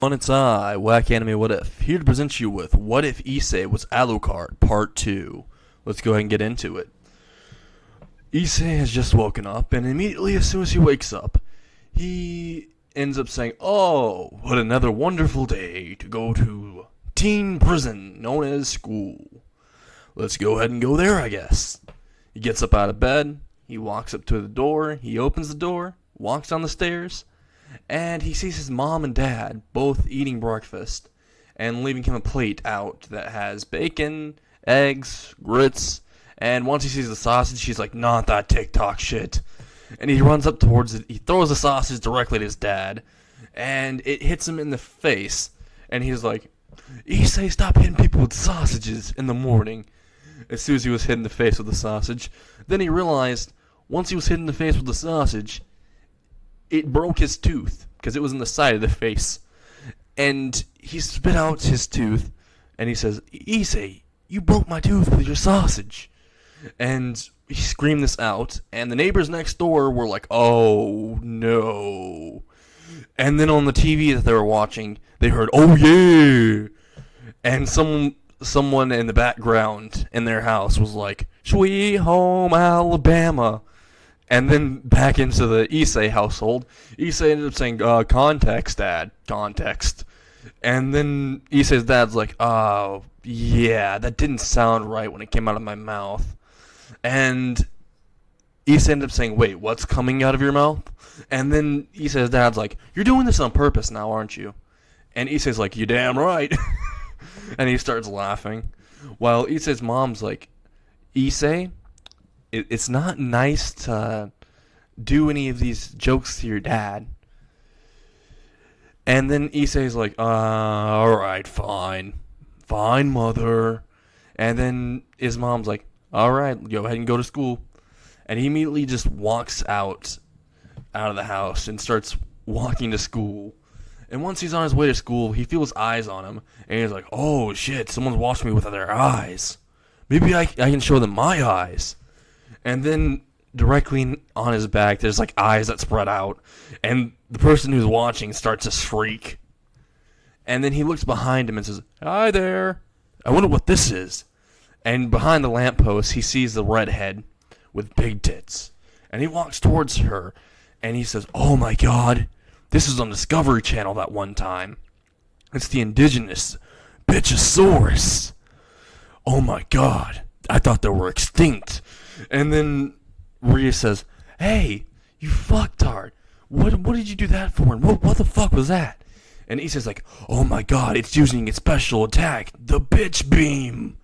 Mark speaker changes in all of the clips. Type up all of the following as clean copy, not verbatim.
Speaker 1: On its eye, Whack Anime What If, here to present you with What If Issei was Alucard, Part 2. Let's go ahead and get into it. Issei has just woken up, and immediately as soon as he wakes up, he ends up saying, "Oh, what another wonderful day to go to teen prison known as school. Let's go ahead and go there, I guess." He gets up out of bed, he walks up to the door, he opens the door, walks down the stairs, and he sees his mom and dad both eating breakfast and leaving him a plate out that has bacon, eggs, grits, and once he sees the sausage, he's like, "Not that TikTok shit." And he runs up towards it, he throws the sausage directly at his dad, and it hits him in the face, and he's like, "Issei, stop hitting people with sausages in the morning." As soon as he was hit in the face with the sausage, then he realized, once he was hit in the face with the sausage, it broke his tooth, because it was in the side of the face. And he spit out his tooth, and he says, "Issei, you broke my tooth with your sausage." And he screamed this out, and the neighbors next door were like, "Oh, no." And then on the TV that they were watching, they heard, "Oh, yeah." And someone in the background in their house was like, "Sweet Home Alabama." And then back into the Issei household, Issei ended up saying, "Context, Dad, context." And then Issei's dad's like, "Oh, yeah, that didn't sound right when it came out of my mouth." And Issei ended up saying, "Wait, what's coming out of your mouth?" And then Issei's dad's like, "You're doing this on purpose now, aren't you?" And Issei's like, "You damn right." And he starts laughing. While Issei's mom's like, "Issei, it's not nice to do any of these jokes to your dad." And then Issei's like, "Alright, fine. Fine, mother." And then his mom's like, "Alright, go ahead and go to school." And he immediately just walks out of the house and starts walking to school. And once he's on his way to school, he feels eyes on him. And he's like, "Oh shit, someone's watching me with their eyes. Maybe I can show them my eyes." And then directly on his back, there's like eyes that spread out. And the person who's watching starts to shriek. And then he looks behind him and says, "Hi there. I wonder what this is." And behind the lamppost, he sees the redhead with big tits. And he walks towards her. And he says, "Oh my god. This is on Discovery Channel that one time. It's the indigenous Bitchosaurus. Oh my god. I thought they were extinct." And then Rhea says, "Hey, you fucktard. What did you do that for? And what the fuck was that?" And Issei's like, "Oh my god, it's using its special attack, the bitch beam.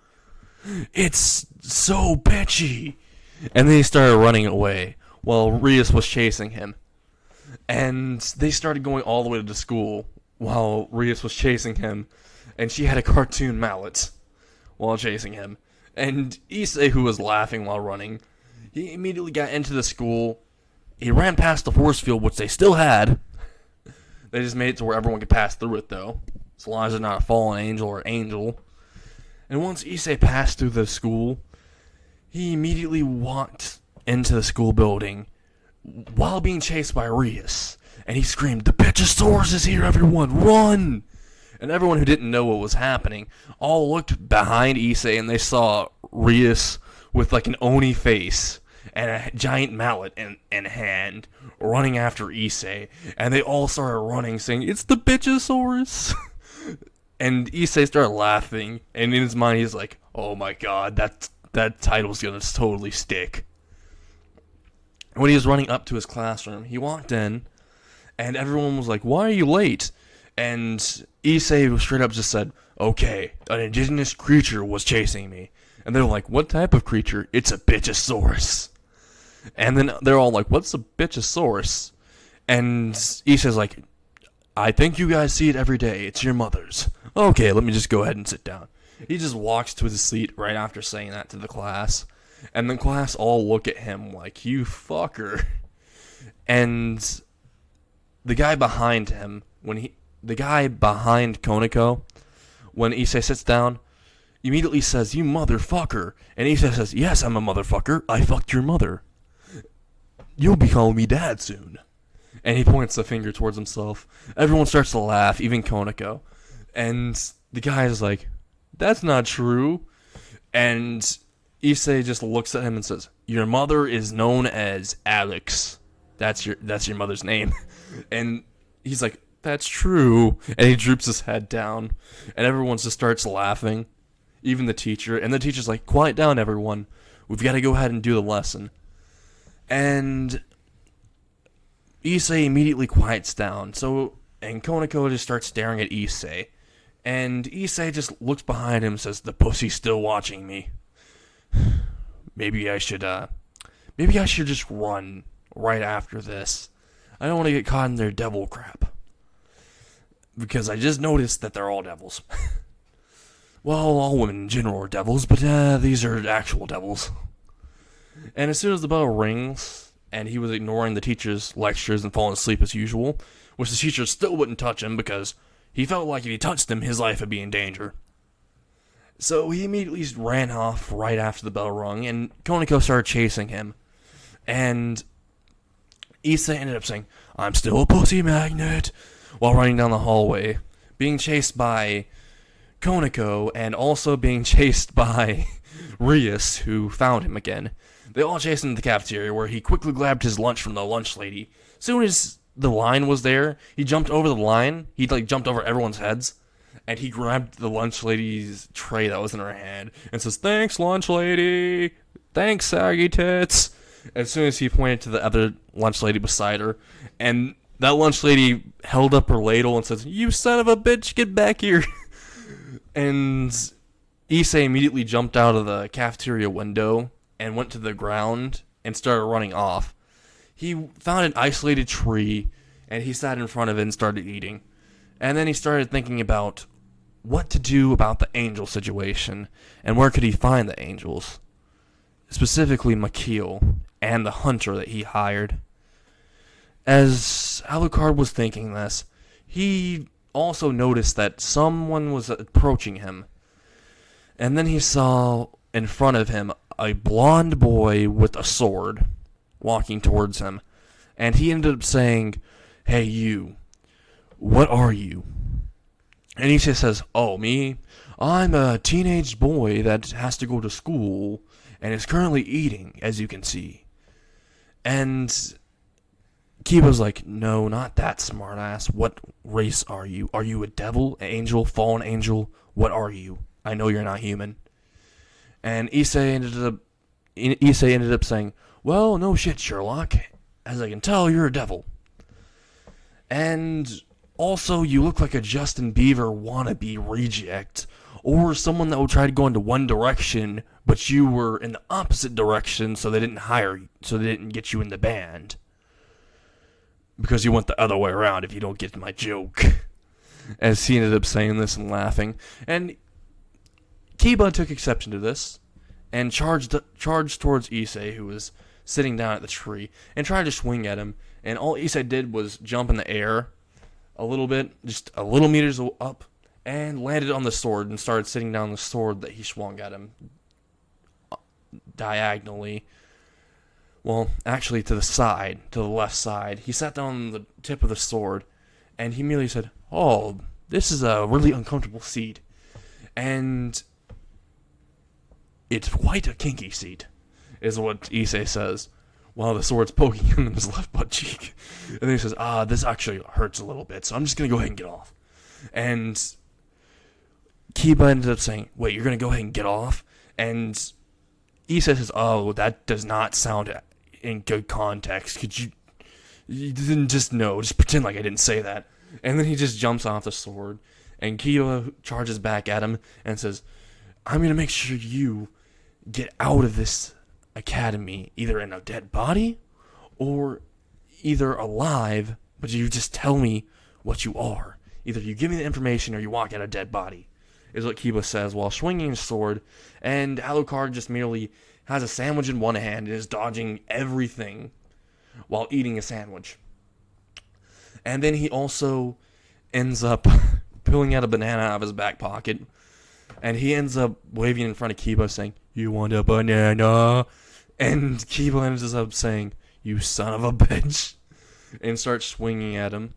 Speaker 1: It's so bitchy." And then he started running away while Rias was chasing him. And they started going all the way to school while Rias was chasing him. And she had a cartoon mallet while chasing him. And Issei, who was laughing while running, he immediately got into the school. He ran past the force field, which they still had. They just made it to where everyone could pass through it, though, as long as they're not a fallen angel or angel. And once Issei passed through the school, he immediately walked into the school building while being chased by Rias. And he screamed, "The Bitchosaurus is here, everyone, run!" And everyone who didn't know what was happening all looked behind Issei, and they saw Rias with like an Oni face and a giant mallet in hand running after Issei. And they all started running, saying, "It's the Bitchosaurus!" And Issei started laughing, and in his mind he's like, "Oh my god, that title's gonna totally stick." When he was running up to his classroom, he walked in, and everyone was like, "Why are you late?" And Issei straight up just said, "Okay, an indigenous creature was chasing me." And they're like, "What type of creature?" "It's a Bitchosaurus." And then they're all like, "What's a Bitchosaurus?" And Issei's like, "I think you guys see it every day. It's your mother's." "Okay, let me just go ahead and sit down." He just walks to his seat right after saying that to the class. And the class all look at him like, "You fucker." And the guy behind him, the guy behind Koneko, when Issei sits down, immediately says, "You motherfucker." And Issei says, "Yes, I'm a motherfucker. I fucked your mother. You'll be calling me dad soon." And he points the finger towards himself. Everyone starts to laugh, even Konako. And the guy is like, that's not true. And Issei just looks at him and says, your mother is known as Alex. That's your mother's name. And he's like, that's true. And he droops his head down. And everyone just starts laughing. Even the teacher. And the teacher's like, quiet down, everyone. We've got to go ahead and do the lesson. And Issei immediately quiets down. And Konako just starts staring at Issei. And Issei just looks behind him and says, the pussy's still watching me. Maybe I should just run right after this. I don't want to get caught in their devil crap. Because I just noticed that they're all devils. Well, all women in general are devils, but these are actual devils. And as soon as the bell rings, and he was ignoring the teacher's lectures and falling asleep as usual, which the teacher still wouldn't touch him because he felt like if he touched him, his life would be in danger. So he immediately ran off right after the bell rung, and Konako started chasing him. And Issei ended up saying, I'm still a pussy magnet, while running down the hallway, being chased by Konako, and also being chased by Rias, who found him again. They all chased him to the cafeteria, where he quickly grabbed his lunch from the lunch lady. As soon as the line was there, he jumped over the line. He jumped over everyone's heads, and he grabbed the lunch lady's tray that was in her hand and says, thanks, lunch lady. Thanks, saggy tits. As soon as he pointed to the other lunch lady beside her, and that lunch lady held up her ladle and says, you son of a bitch, get back here. And Issei immediately jumped out of the cafeteria window and went to the ground and started running off. He found an isolated tree, and he sat in front of it and started eating. And then he started thinking about what to do about the angel situation, and where could he find the angels. Specifically Makil, and the hunter that he hired. As Alucard was thinking this, he also noticed that someone was approaching him. And then he saw in front of him a blonde boy with a sword walking towards him. And he ended up saying, hey you, what are you? And he just says, oh, me? I'm a teenage boy that has to go to school and is currently eating, as you can see. And Kiba's like, no, not that smartass. What race are you? Are you a devil, an angel, fallen angel? What are you? I know you're not human. And Issei ended up saying, well, no shit, Sherlock. As I can tell, you're a devil. And also, you look like a Justin Bieber wannabe reject, or someone that would try to go into one direction, but you were in the opposite direction, so they didn't hire you, so they didn't get you in the band. Because you went the other way around, if you don't get my joke. As he ended up saying this and laughing. And Kiba took exception to this, and charged towards Issei, who was sitting down at the tree, and tried to swing at him. And all Issei did was jump in the air a little bit, just a little meters up, and landed on the sword and started sitting down the sword that he swung at him diagonally. Well, actually to the side, to the left side. He sat down on the tip of the sword, and he immediately said, oh, this is a really uncomfortable seat. And it's quite a kinky seat, is what Issei says, while the sword's poking him in his left butt cheek. And then he says, this actually hurts a little bit, so I'm just going to go ahead and get off. And Kiba ended up saying, wait, you're going to go ahead and get off? And Issei says, oh, that does not sound in good context. Could you didn't just pretend like I didn't say that. And then he just jumps off the sword, and Kiba charges back at him and says, I'm going to make sure you get out of this academy, either in a dead body, or either alive, but you just tell me what you are. Either you give me the information, or you walk out a dead body, is what Kiba says while swinging his sword, and Alucard just merely has a sandwich in one hand and is dodging everything while eating a sandwich. And then he also ends up pulling out a banana out of his back pocket, and he ends up waving in front of Kiba saying, you want a banana? And Kiba ends up saying, you son of a bitch. and starts swinging at him,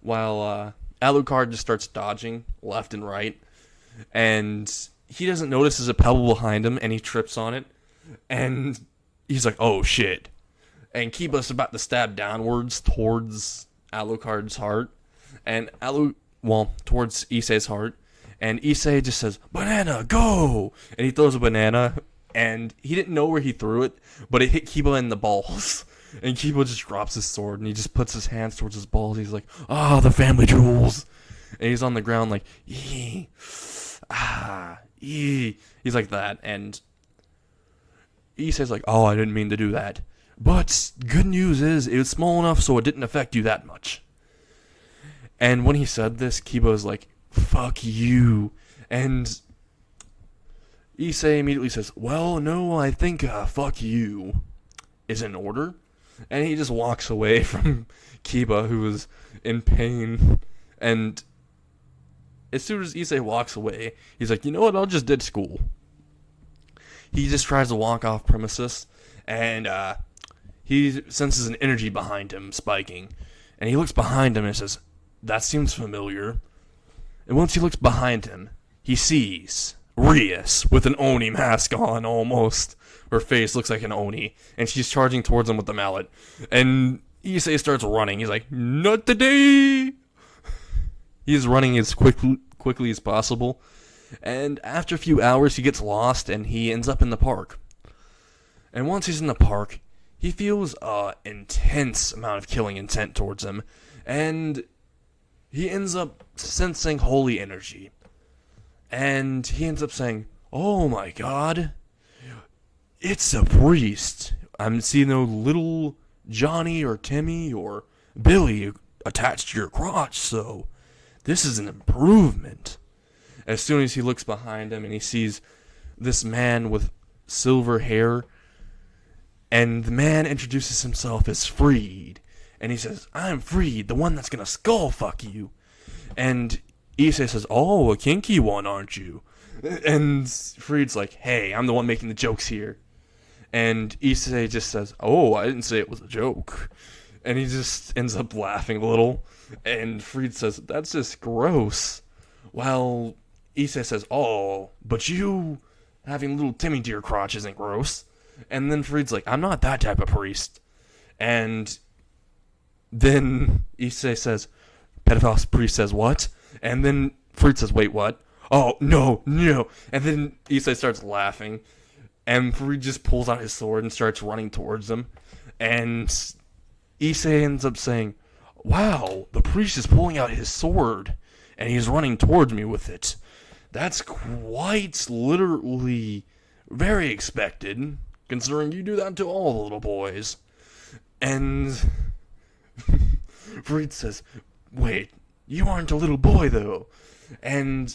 Speaker 1: while Alucard just starts dodging left and right, and he doesn't notice there's a pebble behind him, and he trips on it, and he's like, oh shit, and Kiba's about to stab downwards towards Alucard's heart, and towards Issei's heart, and Issei just says, banana, go! And he throws a banana, and he didn't know where he threw it, but it hit Kiba in the balls. And Kiba just drops his sword, and he just puts his hands towards his balls. He's like, the family jewels. And he's on the ground like, ee, ee. He's like that, and Issei's like, I didn't mean to do that. But good news is, it was small enough so it didn't affect you that much. And when he said this, Kiba was like, fuck you. And Issei immediately says, well, no, I think fuck you is in order. And he just walks away from Kiba, who is in pain. And as soon as Issei walks away, he's like, you know what, I'll just ditch school. He just tries to walk off premises, and he senses an energy behind him spiking. And he looks behind him and says, that seems familiar. And once he looks behind him, he sees Rias with an Oni mask on, almost. Her face looks like an Oni, and she's charging towards him with the mallet. And Issei starts running. He's like, not today! He's running as quickly as possible. And after a few hours, he gets lost, and he ends up in the park. And once he's in the park, he feels an intense amount of killing intent towards him. And he ends up sensing holy energy. And he ends up saying, oh my god, it's a priest. I'm seeing no little Johnny or Timmy or Billy attached to your crotch, so this is an improvement. As soon as he looks behind him and he sees this man with silver hair, and the man introduces himself as Freed, and he says, I'm Freed, the one that's gonna skull fuck you. And Issei says, a kinky one, aren't you? And Freed's like, hey, I'm the one making the jokes here. And Issei just says, I didn't say it was a joke. And he just ends up laughing a little. And Freed says, that's just gross. While Issei says, but you having little Timmy to your crotch isn't gross. And then Freed's like, I'm not that type of priest. And then Issei says, pedophile priest says what? And then Freed says, wait, what? Oh, no. And then Issei starts laughing. And Freed just pulls out his sword and starts running towards him. And Issei ends up saying, wow, the priest is pulling out his sword. And he's running towards me with it. That's quite literally very expected, considering you do that to all the little boys. And Freed says, wait, you aren't a little boy, though. And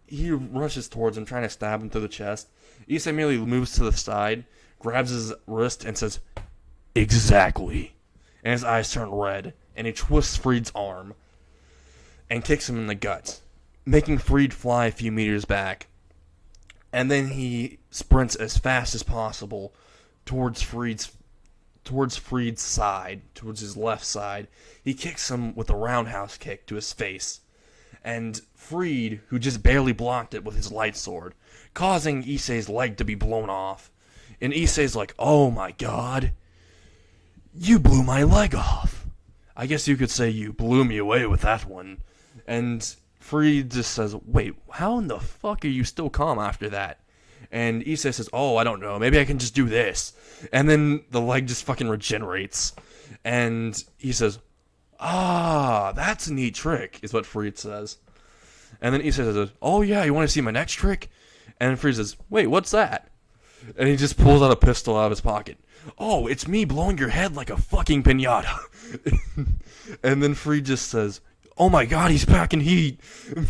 Speaker 1: he rushes towards him, trying to stab him through the chest. Issei merely moves to the side, grabs his wrist, and says, exactly. And his eyes turn red, and he twists Freed's arm and kicks him in the gut, making Freed fly a few meters back. And then he sprints as fast as possible towards Freed's side, towards his left side. He kicks him with a roundhouse kick to his face. And Freed, who just barely blocked it with his light sword, causing Issei's leg to be blown off. And Issei's like, oh my god, you blew my leg off. I guess you could say you blew me away with that one. And Freed just says, wait, how in the fuck are you still calm after that? And Issei says, I don't know, maybe I can just do this. And then the leg just fucking regenerates. And he says, that's a neat trick, is what Freed says. And then Issei says, oh yeah, you want to see my next trick? And Freed says, wait, what's that? And he just pulls out a pistol out of his pocket. Oh, it's me blowing your head like a fucking piñata. And then Freed just says, oh my god, he's packing heat. And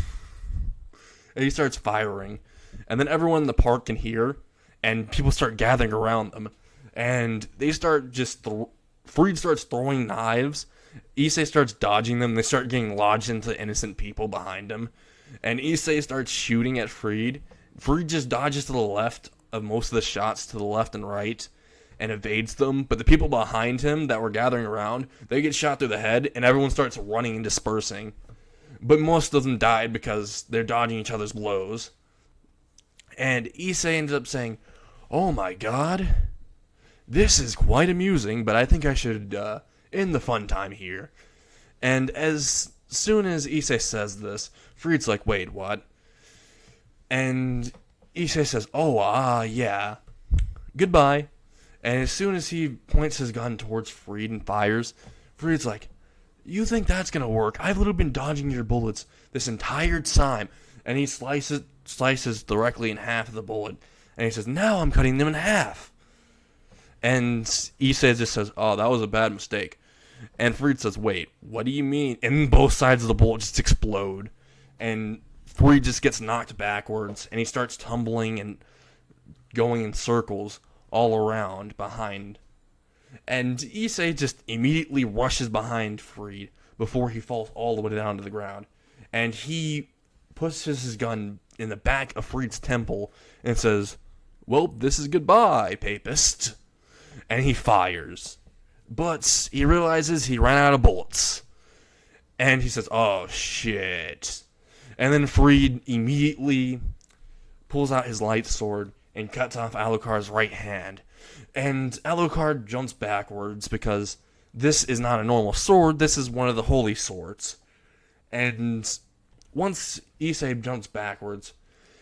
Speaker 1: he starts firing. And then everyone in the park can hear, and people start gathering around them. And they start Freed starts throwing knives. Issei starts dodging them. They start getting lodged into innocent people behind him. And Issei starts shooting at Freed. Freed just dodges to the left of most of the shots, to the left and right. and evades them, but the people behind him that were gathering around, they get shot through the head, and everyone starts running and dispersing. But most of them died because they're dodging each other's blows. And Issei ends up saying, "Oh my god, this is quite amusing, but I think I should end the fun time here." And as soon as Issei says this, Freed's like, "Wait, what?" And Issei says, "Oh, yeah, goodbye." And as soon as he points his gun towards Freed and fires, Freed's like, "You think that's gonna work? I've literally been dodging your bullets this entire time." And he slices directly in half of the bullet. And he says, "Now I'm cutting them in half." And Issei just says, "Oh, that was a bad mistake." And Freed says, "Wait, what do you mean?" And both sides of the bullet just explode. And Freed just gets knocked backwards. And he starts tumbling and going in circles all around behind. And Issei just immediately rushes behind Freed before he falls all the way down to the ground. And he pushes his gun in the back of Freed's temple and says, "Well, this is goodbye, papist." And he fires. But he realizes he ran out of bullets. And he says, "Oh, shit." And then Freed immediately pulls out his light sword and cuts off Alucard's right hand. And Alucard jumps backwards because this is not a normal sword, this is one of the holy swords. And once Issei jumps backwards,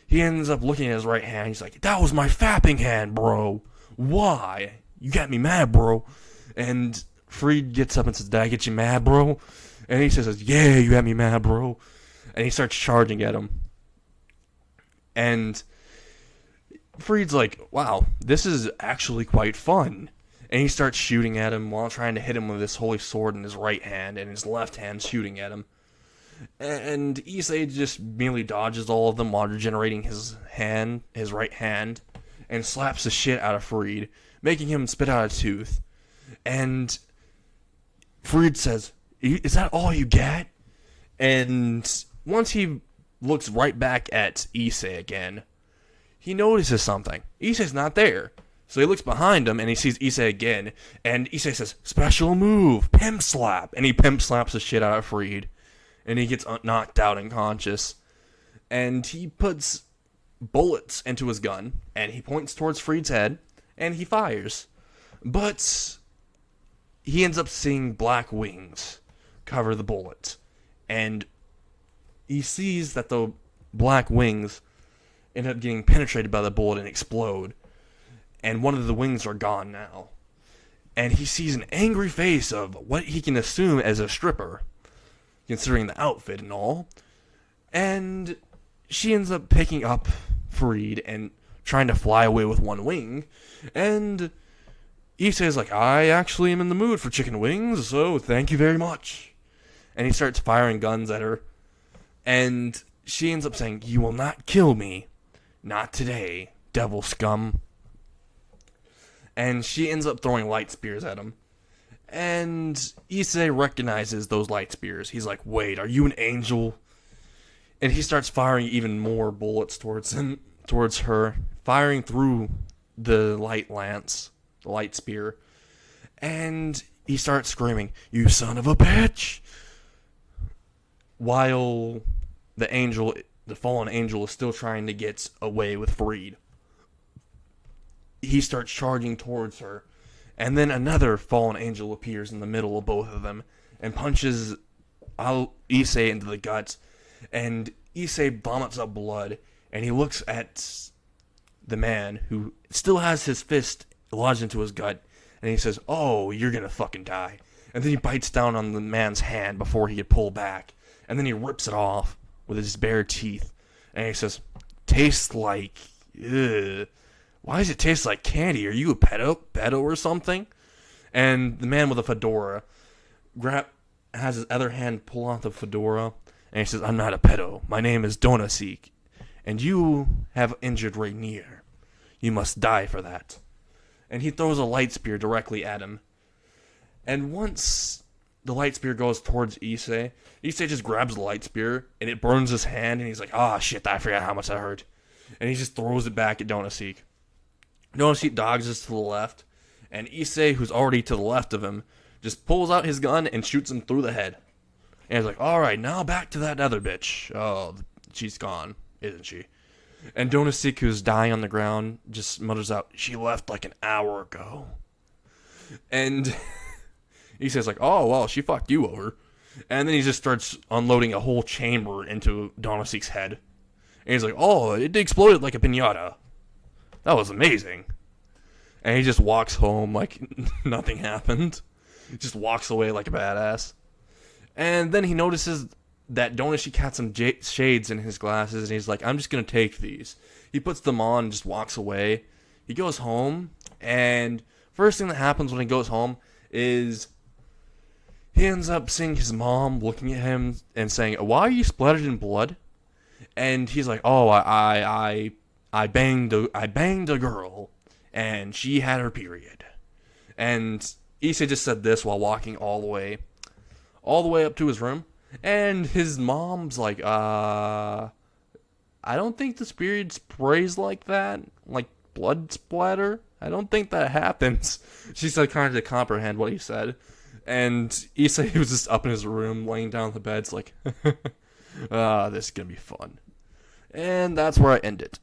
Speaker 1: he ends up looking at his right hand. He's like, "That was my fapping hand, bro. Why? You got me mad, bro." And Freed gets up and says, "Did I get you mad, bro?" And he says, "Yeah, you got me mad, bro." And he starts charging at him. And Freed's like, "Wow, this is actually quite fun." And he starts shooting at him while trying to hit him with his holy sword in his right hand, and his left hand shooting at him. And Issei just merely dodges all of them while regenerating his right hand, and slaps the shit out of Freed, making him spit out a tooth. And Freed says, "Is that all you get?" And once he looks right back at Issei again, he notices something. Issei's not there. So he looks behind him and he sees Issei again. And Issei says, "Special move, pimp slap." And he pimp slaps the shit out of Freed. And he gets knocked out unconscious. And he puts bullets into his gun. And he points towards Freed's head. And he fires. But he ends up seeing black wings cover the bullet. And he sees that the black wings end up getting penetrated by the bullet and explode. And one of the wings are gone now. And he sees an angry face of what he can assume as a stripper, considering the outfit and all. And she ends up picking up Freed and trying to fly away with one wing. And Issei's like, "I actually am in the mood for chicken wings, so thank you very much." And he starts firing guns at her. And she ends up saying, "You will not kill me. Not today, devil scum." And she ends up throwing light spears at him. And Issei recognizes those light spears. He's like, "Wait, are you an angel?" And he starts firing even more bullets towards her, firing through the light lance, the light spear. And he starts screaming, "You son of a bitch!" While the fallen angel is still trying to get away with Freed. He starts charging towards her. And then another fallen angel appears in the middle of both of them and punches Issei into the guts. And Issei vomits up blood. And he looks at the man who still has his fist lodged into his gut. And he says, "Oh, you're gonna fucking die." And then he bites down on the man's hand before he could pull back. And then he rips it off with his bare teeth. And he says, "Tastes like... ugh. Why does it taste like candy? Are you a pedo or something?" And the man with a fedora has his other hand pull off the fedora. And he says, "I'm not a pedo. My name is Donasik. And you have injured Rainier. You must die for that." And he throws a light spear directly at him. And once the light spear goes towards Issei just grabs the light spear, and it burns his hand, and he's like, "Ah, shit, I forgot how much that hurt." And he just throws it back at Donasik. Donasik dodges to the left, And Issei, who's already to the left of him, just pulls out his gun and shoots him through the head. And he's like, alright, now back to that other bitch. Oh, she's gone, isn't she? And Donosik, who's dying on the ground, just mutters out, she left like an hour ago. And Issei's like, oh, well, she fucked you over. And then he just starts unloading a whole chamber into Donosik's head. And he's like, oh, it exploded like a piñata. That was amazing. And he just walks home like nothing happened. He just walks away like a badass. And then he notices that Donoshik had some shades in his glasses, and he's like, I'm just going to take these. He puts them on and just walks away. He goes home, and first thing that happens when he goes home is he ends up seeing his mom looking at him and saying, why are you splattered in blood? And he's like, oh, I banged a girl, and she had her period. And Issei just said this while walking all the way up to his room. And his mom's like, I don't think this period sprays like that. Like, blood splatter? I don't think that happens. She said, kind of to comprehend what he said. And Issei was just up in his room, laying down on the bed. It's like, this is going to be fun. And that's where I end it.